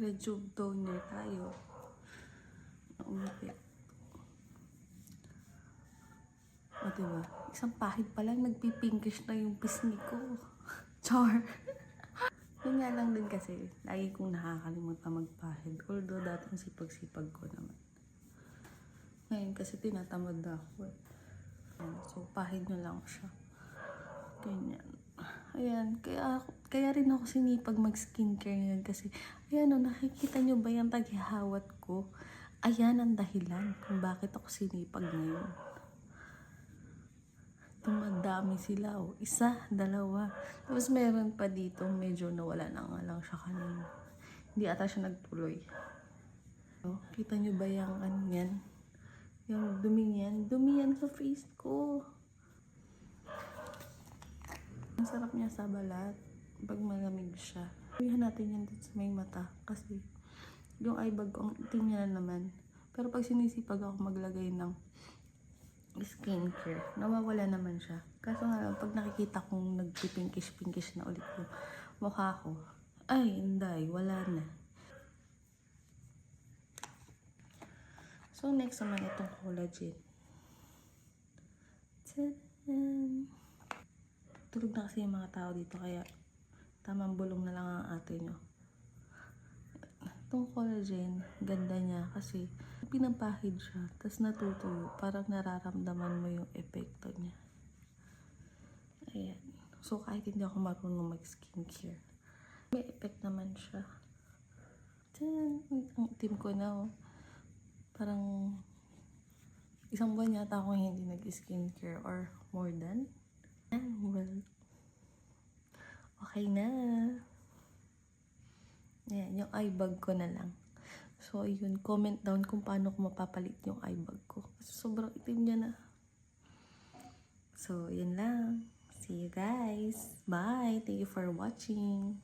Rejuve toner tayo. Umipit. O diba? Isang pahid pa lang, nagpipinkish na yung pisngi ko. Char! Yun nga lang din kasi, lagi kong nakakalimutan magpahid. Although dating sipag-sipag ko naman. Ngayon kasi tinatamad na ako eh. So, pahid na lang siya. Ganyan. Ayan, kaya rin ako sinipag mag-skincare ngayon kasi, ayan o, nakikita nyo ba yung taghihawat ko? Ayan ang dahilan kung bakit ako sinipag ngayon. Dumadami sila o. Isa, dalawa. Tapos meron pa dito, medyo nawala na nga lang siya kanina. Hindi ata siya nagtuloy. So, kita nyo ba yung ano yan? Yung dumi yan? Dumi yan sa face ko. Ang sarap niya sa balat pag malamig siya. Gawin natin yan dito sa may mata kasi yung eye bag ko, ang itim niya na naman. Pero pag sinisipag ako maglagay ng skincare, nawawala naman siya. Kaso nga, pag nakikita kong nagpipinkish-pinkish na ulit yung mukha ko, ay, hindi, wala na. So, next naman itong collagen. Tadam! Tulog na kasi yung mga tao dito, kaya tamang bulong na lang ang ate nyo. Itong collagen, ganda niya kasi pinapahid siya, tapos natutuyo, parang nararamdaman mo yung epekto niya. Ayan. So, kahit hindi ako marunong mag-skincare, may effect naman siya. Tiyan! Ang itim ko na, oh. Parang isang buwan yata akong hindi nag-skincare or more than. Well, okay na. Ayan, yung eye bag ko na lang. So, yun, comment down kung paano ko mapapalit yung eye bag ko. Kasi sobrang itim niya na. So, yun lang. See you guys. Bye. Thank you for watching.